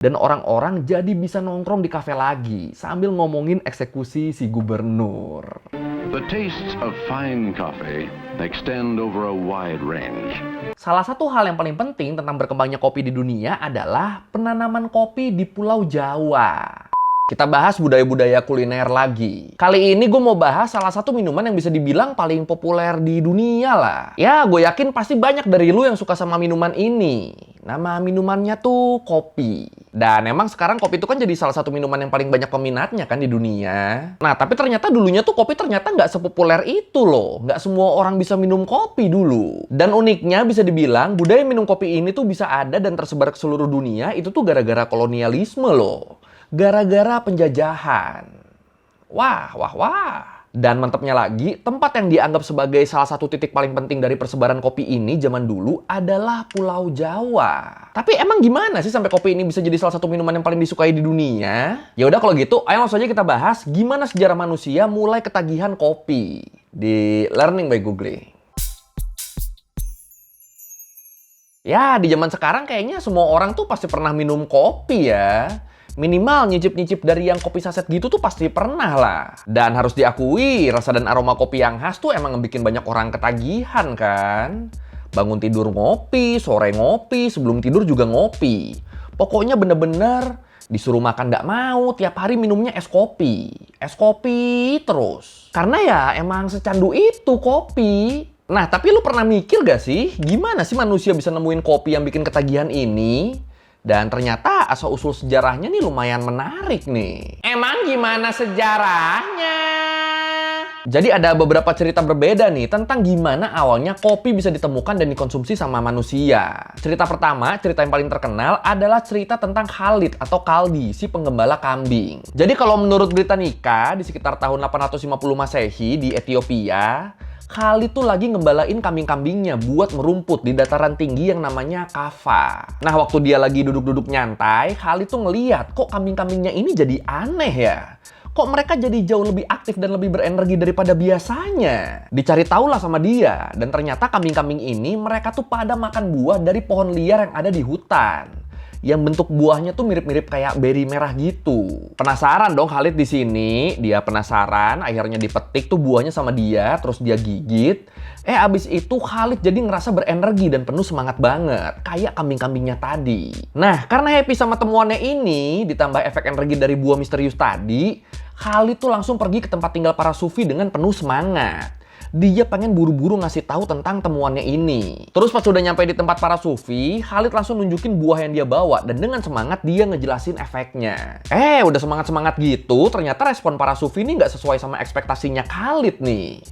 Dan orang-orang jadi bisa nongkrong di kafe lagi sambil ngomongin eksekusi si gubernur. The tastes of fine coffee extend over a wide range. Salah satu hal yang paling penting tentang berkembangnya kopi di dunia adalah penanaman kopi di Pulau Jawa. Kita bahas budaya-budaya kuliner lagi. Kali ini gue mau bahas salah satu minuman yang bisa dibilang paling populer di dunia lah. Ya, gue yakin pasti banyak dari lu yang suka sama minuman ini. Nama minumannya tuh kopi. Dan emang sekarang kopi itu kan jadi salah satu minuman yang paling banyak peminatnya kan di dunia. Nah, tapi ternyata dulunya tuh kopi ternyata nggak sepopuler itu loh. Nggak semua orang bisa minum kopi dulu. Dan uniknya bisa dibilang budaya minum kopi ini tuh bisa ada dan tersebar ke seluruh dunia itu tuh gara-gara kolonialisme loh. Gara-gara penjajahan. Wah. Dan mantepnya lagi, tempat yang dianggap sebagai salah satu titik paling penting dari persebaran kopi ini zaman dulu adalah Pulau Jawa. Tapi emang gimana sih sampai kopi ini bisa jadi salah satu minuman yang paling disukai di dunia? Ya udah kalau gitu, ayo langsung aja kita bahas gimana sejarah manusia mulai ketagihan kopi di Learning by Google. Ya, di zaman sekarang kayaknya semua orang tuh pasti pernah minum kopi ya. Minimal nyicip-nyicip dari yang kopi saset gitu tuh pasti pernah lah. Dan harus diakui, rasa dan aroma kopi yang khas tuh emang ngebikin banyak orang ketagihan kan. Bangun tidur ngopi, sore ngopi, sebelum tidur juga ngopi. Pokoknya bener-bener disuruh makan nggak mau, tiap hari minumnya es kopi. Es kopi terus. Karena ya emang secandu itu kopi. Nah, tapi lu pernah mikir gak sih, gimana sih manusia bisa nemuin kopi yang bikin ketagihan ini? Dan ternyata asal-usul sejarahnya nih lumayan menarik nih. Emang gimana sejarahnya? Jadi ada beberapa cerita berbeda nih tentang gimana awalnya kopi bisa ditemukan dan dikonsumsi sama manusia. Cerita pertama, cerita yang paling terkenal adalah cerita tentang Khalid atau Kaldi, si penggembala kambing. Jadi kalau menurut Britannica, di sekitar tahun 850 Masehi di Ethiopia, Khalid tuh lagi ngembalain kambing-kambingnya buat merumput di dataran tinggi yang namanya Kaffa. Nah, waktu dia lagi duduk-duduk nyantai, Khalid tuh ngeliat kok kambing-kambingnya ini jadi aneh ya. Kok mereka jadi jauh lebih aktif dan lebih berenergi daripada biasanya? Dicari tahu lah sama dia. Dan ternyata kambing-kambing ini mereka tuh pada makan buah dari pohon liar yang ada di hutan. Yang bentuk buahnya tuh mirip-mirip kayak beri merah gitu. Penasaran dong Khalid di sini. Dia penasaran, akhirnya dipetik tuh buahnya sama dia, terus dia gigit. Abis itu Khalid jadi ngerasa berenergi dan penuh semangat banget. Kayak kambing-kambingnya tadi. Nah, karena happy sama temuannya ini, ditambah efek energi dari buah misterius tadi, Khalid tuh langsung pergi ke tempat tinggal para sufi dengan penuh semangat. Dia pengen buru-buru ngasih tahu tentang temuannya ini. Terus pas udah nyampe di tempat para sufi, Khalid langsung nunjukin buah yang dia bawa dan dengan semangat dia ngejelasin efeknya. Udah semangat-semangat gitu, ternyata respon para sufi ini nggak sesuai sama ekspektasinya Khalid nih.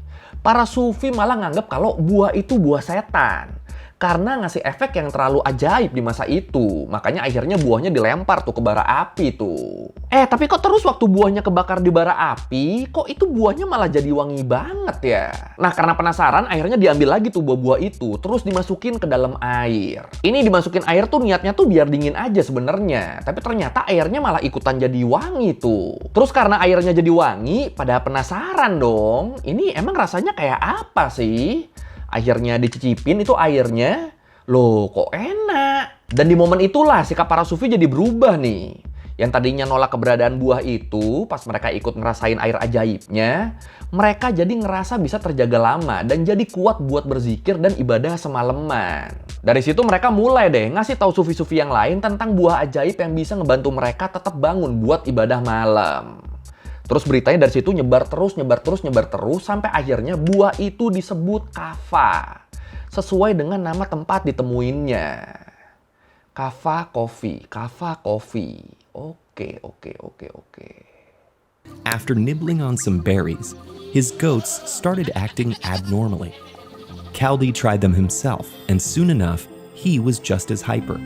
Para sufi malah nganggep kalau buah itu buah setan. Karena ngasih efek yang terlalu ajaib di masa itu. Makanya akhirnya buahnya dilempar tuh ke bara api tuh. Tapi kok terus waktu buahnya kebakar di bara api, kok itu buahnya malah jadi wangi banget ya? Nah, karena penasaran, akhirnya diambil lagi tuh buah-buah itu, terus dimasukin ke dalam air. Ini dimasukin air tuh niatnya tuh biar dingin aja sebenarnya. Tapi ternyata airnya malah ikutan jadi wangi tuh. Terus karena airnya jadi wangi, pada penasaran dong. Ini emang rasanya kayak apa sih? Akhirnya dicicipin itu airnya, loh kok enak. Dan di momen itulah sikap para sufi jadi berubah nih. Yang tadinya nolak keberadaan buah itu, pas mereka ikut ngerasain air ajaibnya, mereka jadi ngerasa bisa terjaga lama dan jadi kuat buat berzikir dan ibadah semalaman. Dari situ mereka mulai deh ngasih tahu sufi-sufi yang lain tentang buah ajaib yang bisa ngebantu mereka tetap bangun buat ibadah malam. Terus beritanya dari situ nyebar terus sampai akhirnya buah itu disebut Kaffa. Sesuai dengan nama tempat ditemuinnya. Kaffa Coffee. Oke. After nibbling on some berries, his goats started acting abnormally. Kaldi tried them himself, and soon enough, he was just as hyper.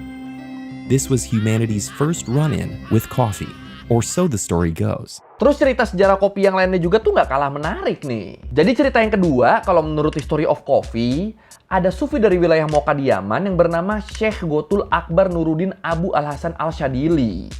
This was humanity's first run-in with coffee, or so the story goes. Terus cerita sejarah kopi yang lainnya juga tuh nggak kalah menarik nih. Jadi cerita yang kedua, kalau menurut History of Coffee, ada sufi dari wilayah Mocha di Yaman yang bernama Syekh Ghotul Akbar Nuruddin Abu Al-Hasan Al-Shadili.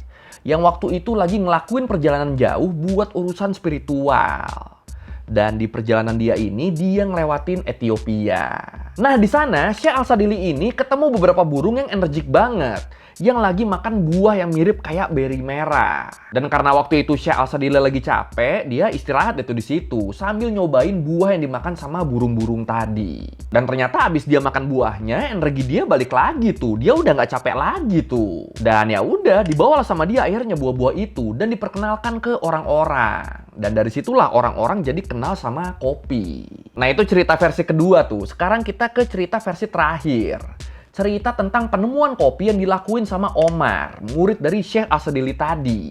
Yang waktu itu lagi ngelakuin perjalanan jauh buat urusan spiritual. Dan di perjalanan dia ini, dia ngelewatin Ethiopia. Nah, di sana Sheikh Al-Sadili ini ketemu beberapa burung yang energik banget, yang lagi makan buah yang mirip kayak beri merah. Dan karena waktu itu Sheikh Al-Sadili lagi capek, dia istirahat itu di situ sambil nyobain buah yang dimakan sama burung-burung tadi. Dan ternyata abis dia makan buahnya, energi dia balik lagi tuh. Dia udah nggak capek lagi tuh. Dan ya udah, dibawalah sama dia akhirnya buah-buah itu dan diperkenalkan ke orang-orang. Dan dari situlah orang-orang jadi kenal sama kopi. Nah, itu cerita versi kedua tuh. Sekarang kita ke cerita versi terakhir. Cerita tentang penemuan kopi yang dilakuin sama Omar, murid dari Sheikh Al-Sadili tadi.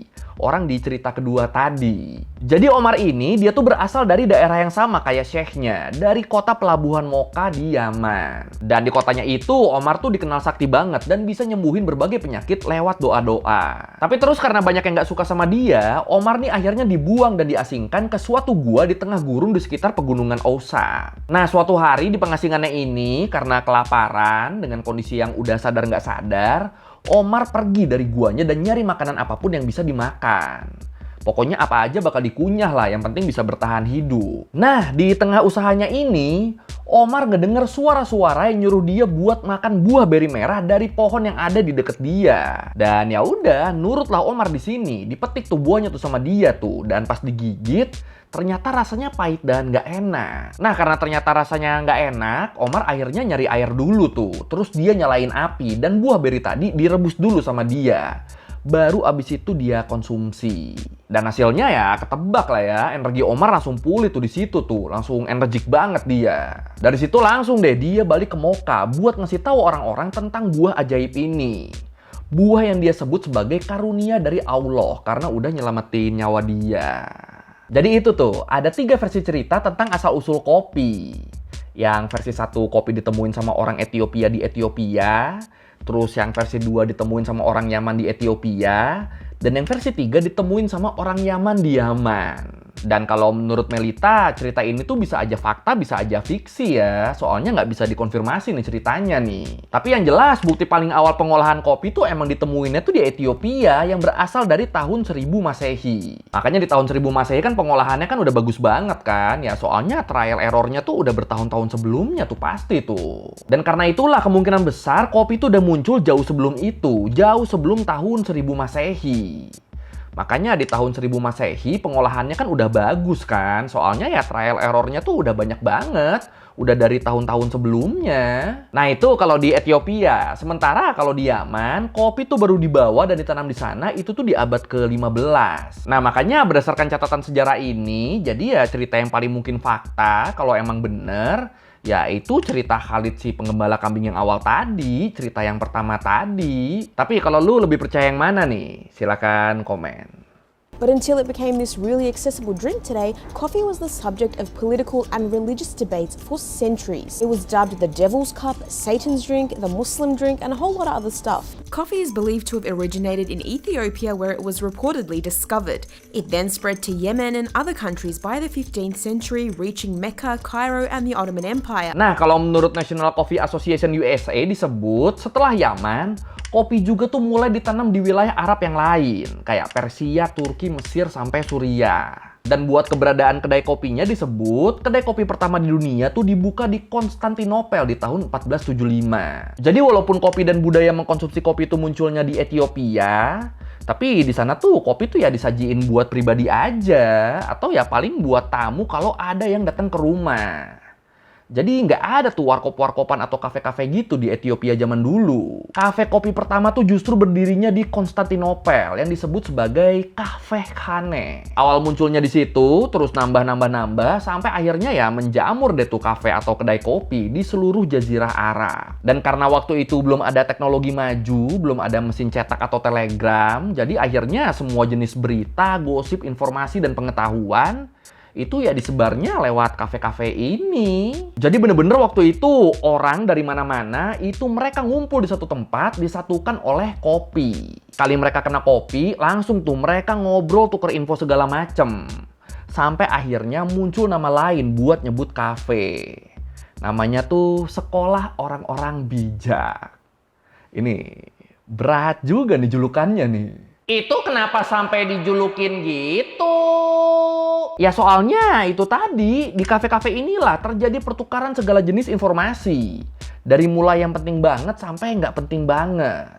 Orang di cerita kedua tadi. Jadi Omar ini dia tuh berasal dari daerah yang sama kayak Syekhnya, dari kota pelabuhan Mocha di Yaman. Dan di kotanya itu Omar tuh dikenal sakti banget dan bisa nyembuhin berbagai penyakit lewat doa-doa. Tapi terus karena banyak yang gak suka sama dia, Omar nih akhirnya dibuang dan diasingkan ke suatu gua di tengah gurun di sekitar pegunungan Ousa. Nah, suatu hari di pengasingannya ini karena kelaparan dengan kondisi yang udah sadar gak sadar, Omar pergi dari guanya dan nyari makanan apapun yang bisa dimakan. Pokoknya apa aja bakal dikunyah lah, yang penting bisa bertahan hidup. Nah, di tengah usahanya ini, Omar ngedenger suara-suara yang nyuruh dia buat makan buah beri merah dari pohon yang ada di deket dia. Dan ya udah, nurutlah Omar di sini. Dipetik tuh buahnya tuh sama dia tuh, dan pas digigit, ternyata rasanya pahit dan nggak enak. Nah, karena ternyata rasanya nggak enak, Omar akhirnya nyari air dulu tuh. Terus dia nyalain api dan buah beri tadi direbus dulu sama dia. Baru abis itu dia konsumsi. Dan hasilnya ya ketebak lah ya, energi Omar langsung pulih tuh di situ tuh, langsung energik banget dia. Dari situ langsung deh dia balik ke Mocha buat ngasih tahu orang-orang tentang buah ajaib ini. Buah yang dia sebut sebagai karunia dari Allah karena udah nyelamatin nyawa dia. Jadi itu tuh, ada 3 versi cerita tentang asal-usul kopi. Yang versi 1 kopi ditemuin sama orang Ethiopia di Ethiopia. Terus yang versi 2 ditemuin sama orang Yaman di Ethiopia. Dan yang versi 3 ditemuin sama orang Yaman di Yaman. Dan kalau menurut Melita, cerita ini tuh bisa aja fakta, bisa aja fiksi ya. Soalnya nggak bisa dikonfirmasi nih ceritanya nih. Tapi yang jelas, bukti paling awal pengolahan kopi tuh emang ditemuinnya tuh di Ethiopia yang berasal dari tahun 1000 Masehi. Makanya di tahun 1000 Masehi kan pengolahannya kan udah bagus banget kan. Ya soalnya trial errornya tuh udah bertahun-tahun sebelumnya tuh pasti tuh. Dan karena itulah kemungkinan besar kopi tuh udah muncul jauh sebelum itu. Jauh sebelum tahun 1000 Masehi. Makanya di tahun 1000 Masehi pengolahannya kan udah bagus kan. Soalnya ya trial errornya tuh udah banyak banget. Udah dari tahun-tahun sebelumnya. Nah itu kalau di Ethiopia. Sementara kalau di Yaman, kopi tuh baru dibawa dan ditanam di sana itu tuh di abad ke-15. Nah makanya berdasarkan catatan sejarah ini, jadi ya cerita yang paling mungkin fakta kalau emang bener, yaitu cerita Khalid si penggembala kambing yang awal tadi, cerita yang pertama tadi. Tapi kalau lu lebih percaya yang mana nih? Silakan komen. But until it became this really accessible drink today, coffee was the subject of political and religious debates for centuries. It was dubbed the Devil's Cup, Satan's drink, the Muslim drink, and a whole lot of other stuff. Coffee is believed to have originated in Ethiopia, where it was reportedly discovered. It then spread to Yemen and other countries by the 15th century, reaching Mecca, Cairo, and the Ottoman Empire. Nah, kalau menurut National Coffee Association USA disebut setelah Yaman, kopi juga tuh mulai ditanam di wilayah Arab yang lain, kayak Persia, Turki, Mesir, sampai Suriah. Dan buat keberadaan kedai kopinya disebut, kedai kopi pertama di dunia tuh dibuka di Konstantinopel di tahun 1475. Jadi walaupun kopi dan budaya mengkonsumsi kopi itu munculnya di Ethiopia, tapi di sana tuh kopi tuh ya disajiin buat pribadi aja, atau ya paling buat tamu kalau ada yang datang ke rumah. Jadi nggak ada tuh warkop-warkopan atau kafe-kafe gitu di Ethiopia zaman dulu. Kafe kopi pertama tuh justru berdirinya di Konstantinopel yang disebut sebagai Kafe Khane. Awal munculnya di situ, terus nambah sampai akhirnya ya menjamur deh tuh kafe atau kedai kopi di seluruh Jazirah Arab. Dan karena waktu itu belum ada teknologi maju, belum ada mesin cetak atau telegram, jadi akhirnya semua jenis berita, gosip, informasi, dan pengetahuan itu ya disebarnya lewat kafe-kafe ini. Jadi bener-bener waktu itu orang dari mana-mana itu mereka ngumpul di satu tempat disatukan oleh kopi. Kali mereka kena kopi, langsung tuh mereka ngobrol tuker info segala macem. Sampai akhirnya muncul nama lain buat nyebut kafe. Namanya tuh Sekolah Orang-Orang Bijak. Ini berat juga nih julukannya nih. Itu kenapa sampai dijulukin gitu? Ya soalnya itu tadi, di kafe-kafe inilah terjadi pertukaran segala jenis informasi. Dari mulai yang penting banget sampai nggak penting banget.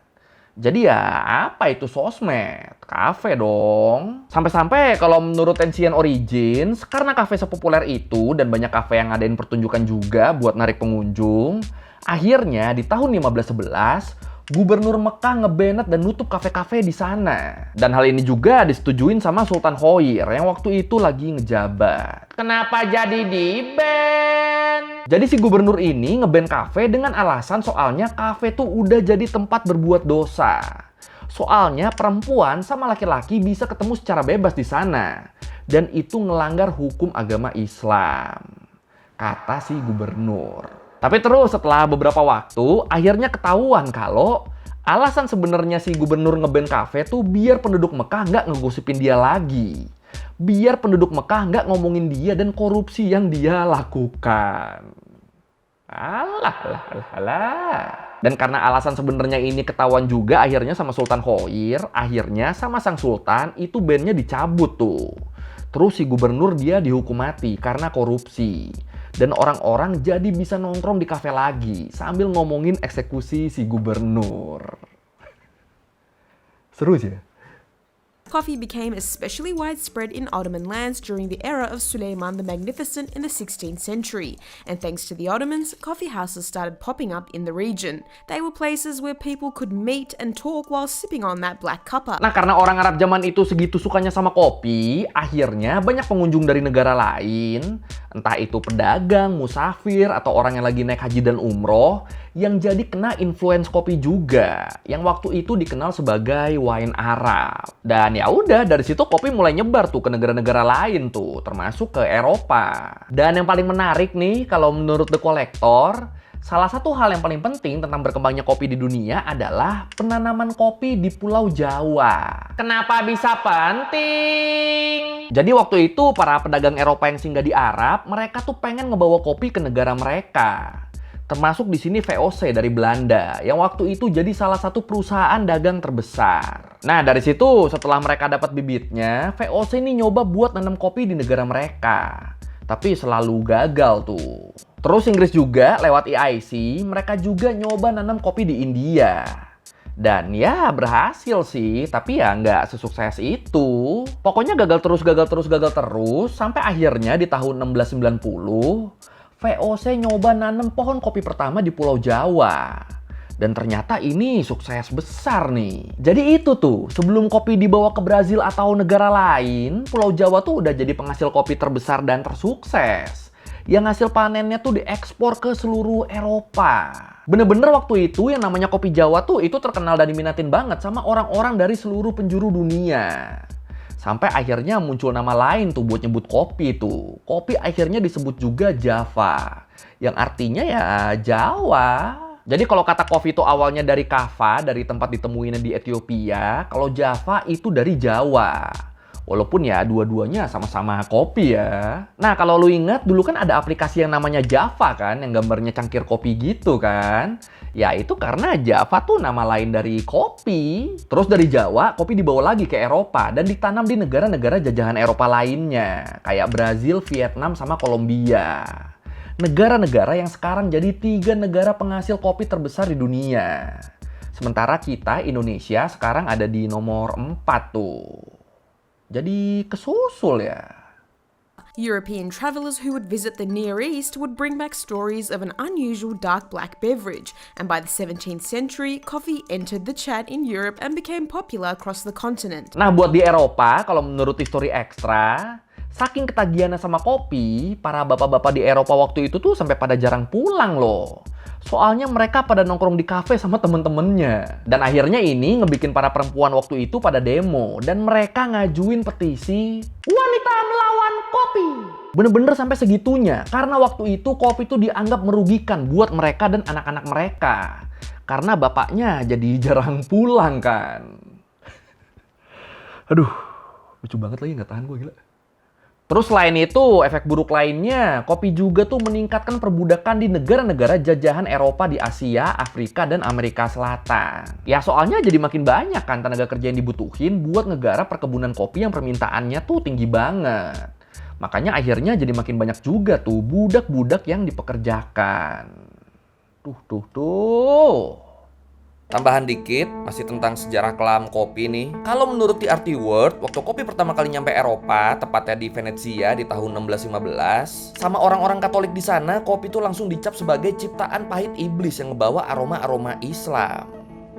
Jadi ya apa itu sosmed? Kafe dong. Sampai-sampai kalau menurut Ancient Origins, karena kafe sepopuler itu dan banyak kafe yang ngadain pertunjukan juga buat narik pengunjung, akhirnya di tahun 1511, Gubernur Mekah ngebanet dan nutup kafe-kafe di sana. Dan hal ini juga disetujuin sama Sultan Khoir yang waktu itu lagi ngejabat. Kenapa jadi di-ban? Jadi si gubernur ini nge-ban kafe dengan alasan soalnya kafe tuh udah jadi tempat berbuat dosa. Soalnya perempuan sama laki-laki bisa ketemu secara bebas di sana. Dan itu ngelanggar hukum agama Islam, kata si gubernur. Tapi terus setelah beberapa waktu, akhirnya ketahuan kalau alasan sebenarnya si gubernur nge-ban kafe tuh biar penduduk Mekah nggak ngegosipin dia lagi. Biar penduduk Mekah nggak ngomongin dia dan korupsi yang dia lakukan. Alah. Dan karena alasan sebenarnya ini ketahuan juga akhirnya sama Sultan Khoir, akhirnya sama sang sultan itu ban-nya dicabut tuh. Terus si gubernur dia dihukum mati karena korupsi. Dan orang-orang jadi bisa nongkrong di kafe lagi sambil ngomongin eksekusi si gubernur. Seru sih ya? Coffee became especially widespread in Ottoman lands during the era of Suleiman the Magnificent in the 16th century, and thanks to the Ottomans, coffee houses started popping up in the region. They were places where people could meet and talk while sipping on that black cuppa. Nah, karena orang Arab zaman itu segitu sukanya sama kopi, akhirnya banyak pengunjung dari negara lain, entah itu pedagang, musafir, atau orang yang lagi naik haji dan umroh, yang jadi kena influence kopi juga, yang waktu itu dikenal sebagai wine Arab. Dan ya udah, dari situ kopi mulai nyebar tuh ke negara-negara lain tuh, termasuk ke Eropa. Dan yang paling menarik nih, kalau menurut The Collector, salah satu hal yang paling penting tentang berkembangnya kopi di dunia adalah penanaman kopi di Pulau Jawa. Kenapa bisa penting? Jadi waktu itu para pedagang Eropa yang singgah di Arab, mereka tuh pengen ngebawa kopi ke negara mereka. Termasuk di sini VOC dari Belanda, yang waktu itu jadi salah satu perusahaan dagang terbesar. Nah, dari situ setelah mereka dapat bibitnya, VOC ini nyoba buat nanam kopi di negara mereka. Tapi selalu gagal tuh. Terus Inggris juga lewat EIC, mereka juga nyoba nanam kopi di India. Dan ya berhasil sih, tapi ya nggak sesukses itu. Pokoknya gagal terus, sampai akhirnya di tahun 1690, VOC nyoba nanam pohon kopi pertama di Pulau Jawa. Dan ternyata ini sukses besar nih. Jadi itu tuh, sebelum kopi dibawa ke Brazil atau negara lain, Pulau Jawa tuh udah jadi penghasil kopi terbesar dan tersukses. Yang hasil panennya tuh diekspor ke seluruh Eropa. Bener-bener waktu itu yang namanya kopi Jawa tuh itu terkenal dan diminatin banget sama orang-orang dari seluruh penjuru dunia. Sampai akhirnya muncul nama lain tuh buat nyebut kopi tuh. Kopi akhirnya disebut juga Java. Yang artinya ya Jawa. Jadi kalau kata kopi itu awalnya dari kava, dari tempat ditemuinya di Ethiopia. Kalau Java itu dari Jawa. Walaupun ya dua-duanya sama-sama kopi ya. Nah kalau lu ingat dulu kan ada aplikasi yang namanya Java kan. Yang gambarnya cangkir kopi gitu kan. Ya itu karena Java tuh nama lain dari kopi. Terus dari Jawa, kopi dibawa lagi ke Eropa. Dan ditanam di negara-negara jajahan Eropa lainnya. Kayak Brazil, Vietnam, sama Kolombia. Negara-negara yang sekarang jadi 3 negara penghasil kopi terbesar di dunia. Sementara kita, Indonesia, sekarang ada di nomor 4 tuh. Jadi kesusul ya. European travelers who would visit the Near East would bring back stories of an unusual dark black beverage, and by the 17th century, coffee entered the chat in Europe and became popular across the continent. Nah, buat di Eropa, kalau menurut History Extra, saking ketagihannya sama kopi, para bapak-bapak di Eropa waktu itu tuh sampai pada jarang pulang loh. Soalnya mereka pada nongkrong di kafe sama temen-temennya. Dan akhirnya ini ngebikin para perempuan waktu itu pada demo. Dan mereka ngajuin petisi wanita melawan kopi. Bener-bener sampai segitunya. Karena waktu itu kopi itu dianggap merugikan buat mereka dan anak-anak mereka. Karena bapaknya jadi jarang pulang kan. Aduh, lucu banget lagi, nggak tahan gue, gila. Terus selain itu, efek buruk lainnya, kopi juga tuh meningkatkan perbudakan di negara-negara jajahan Eropa di Asia, Afrika, dan Amerika Selatan. Ya soalnya jadi makin banyak kan tenaga kerja yang dibutuhin buat negara perkebunan kopi yang permintaannya tuh tinggi banget. Makanya akhirnya jadi makin banyak juga tuh budak-budak yang dipekerjakan. Tuh. Tambahan dikit, masih tentang sejarah kelam kopi nih. Kalau menurut The Arty World, waktu kopi pertama kali nyampe Eropa, tepatnya di Venezia di tahun 1615, sama orang-orang Katolik di sana, kopi tuh langsung dicap sebagai ciptaan pahit iblis yang ngebawa aroma-aroma Islam.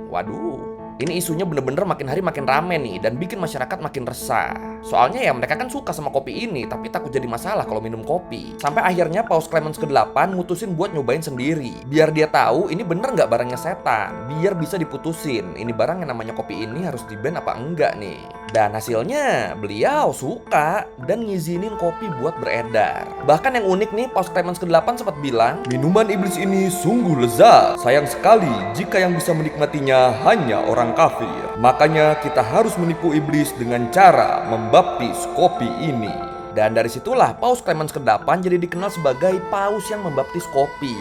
Waduh. Ini isunya bener-bener makin hari makin rame nih dan bikin masyarakat makin resah. Soalnya ya mereka kan suka sama kopi ini tapi takut jadi masalah kalau minum kopi. Sampai akhirnya Paus Clemens ke-8 mutusin buat nyobain sendiri. Biar dia tahu ini bener nggak barangnya setan. Biar bisa diputusin ini barang yang namanya kopi ini harus di-ban apa enggak nih. Dan hasilnya beliau suka dan ngizinin kopi buat beredar. Bahkan yang unik nih Paus Clemens ke-8 sempat bilang, "Minuman iblis ini sungguh lezat. Sayang sekali jika yang bisa menikmatinya hanya orang kafir. Makanya kita harus menipu iblis dengan cara membaptis kopi ini." Dan dari situlah Paus Clemens ke-8 jadi dikenal sebagai paus yang membaptis kopi.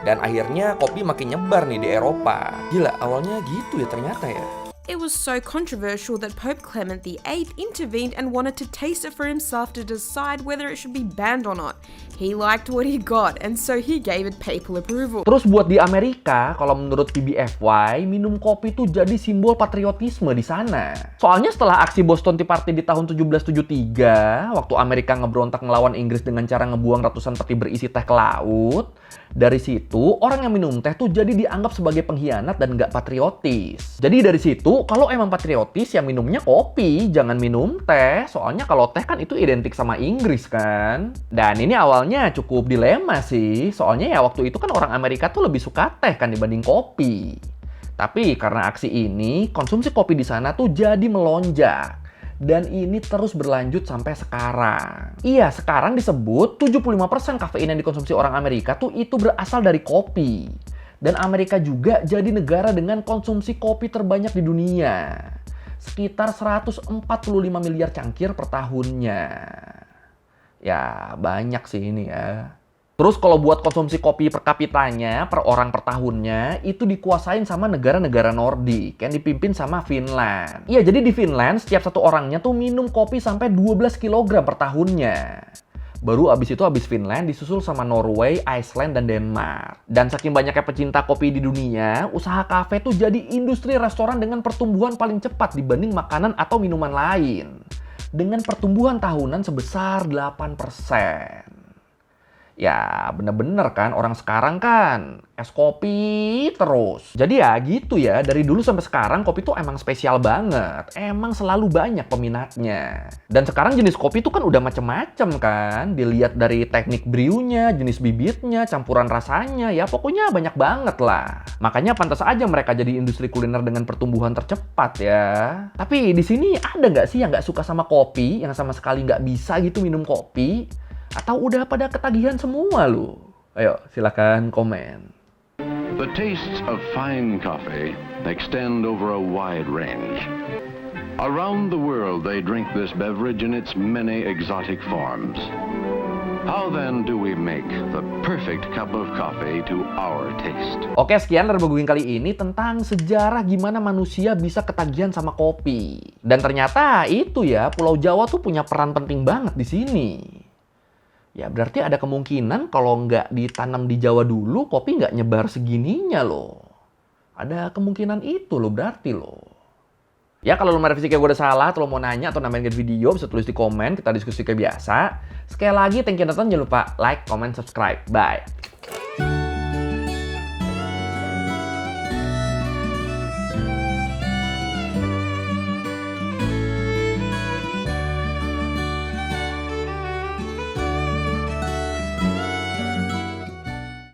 Dan akhirnya kopi makin nyebar nih di Eropa. Gila, awalnya gitu ya ternyata ya. It was so controversial that Pope Clement VIII intervened and wanted to taste it for himself to decide whether it should be banned or not. He liked what he got, and so he gave it papal approval. Terus buat di Amerika, kalau menurut PBFY, minum kopi tuh jadi simbol patriotisme di sana. Soalnya setelah aksi Boston Tea Party di tahun 1773, waktu Amerika ngebrontak melawan Inggris dengan cara ngebuang ratusan peti berisi teh ke laut, dari situ orang yang minum teh tuh jadi dianggap sebagai pengkhianat dan nggak patriotis. Jadi dari situ, kalau emang patriotis ya minumnya kopi, jangan minum teh. Soalnya kalau teh kan itu identik sama Inggris kan. Dan ini awalnya cukup dilema sih. Soalnya ya waktu itu kan orang Amerika tuh lebih suka teh kan dibanding kopi. Tapi karena aksi ini, konsumsi kopi di sana tuh jadi melonjak. Dan ini terus berlanjut sampai sekarang. Iya, sekarang disebut 75% kafein yang dikonsumsi orang Amerika tuh itu berasal dari kopi. Dan Amerika juga jadi negara dengan konsumsi kopi terbanyak di dunia. Sekitar 145 miliar cangkir per tahunnya. Ya, banyak sih ini ya. Terus kalau buat konsumsi kopi per kapitanya, per orang per tahunnya, itu dikuasain sama negara-negara Nordik yang dipimpin sama Finland. Iya, jadi di Finland setiap satu orangnya tuh minum kopi sampai 12 kg per tahunnya. Baru abis Finland disusul sama Norway, Iceland, dan Denmark. Dan saking banyaknya pecinta kopi di dunia, usaha kafe tuh jadi industri restoran dengan pertumbuhan paling cepat dibanding makanan atau minuman lain. Dengan pertumbuhan tahunan sebesar 8%. Ya bener-bener kan orang sekarang kan es kopi terus. Jadi ya gitu ya, dari dulu sampai sekarang kopi tuh emang spesial banget. Emang selalu banyak peminatnya. Dan sekarang jenis kopi tuh kan udah macem-macem kan. Dilihat dari teknik brewnya, jenis bibitnya, campuran rasanya, ya pokoknya banyak banget lah. Makanya pantas aja mereka jadi industri kuliner dengan pertumbuhan tercepat ya. Tapi di sini ada nggak sih yang nggak suka sama kopi, yang sama sekali nggak bisa gitu minum kopi? Atau udah pada ketagihan semua lu? Ayo, silakan komen. The tastes of fine coffee extend over a wide range. Around the world they drink this beverage in its many exotic forms. How then do we make the perfect cup of coffee to our taste? Oke, sekian dari Boguging kali ini tentang sejarah gimana manusia bisa ketagihan sama kopi. Dan ternyata itu ya, Pulau Jawa tuh punya peran penting banget di sini. Ya berarti ada kemungkinan kalau nggak ditanam di Jawa dulu, kopi nggak nyebar segininya loh. Ada kemungkinan itu loh berarti loh. Ya kalau lo merevisi kayak gue udah salah, atau lo mau nanya atau nambahin video, bisa tulis di komen, kita diskusi kayak biasa. Sekali lagi, thank you nonton, jangan lupa like, comment, subscribe. Bye!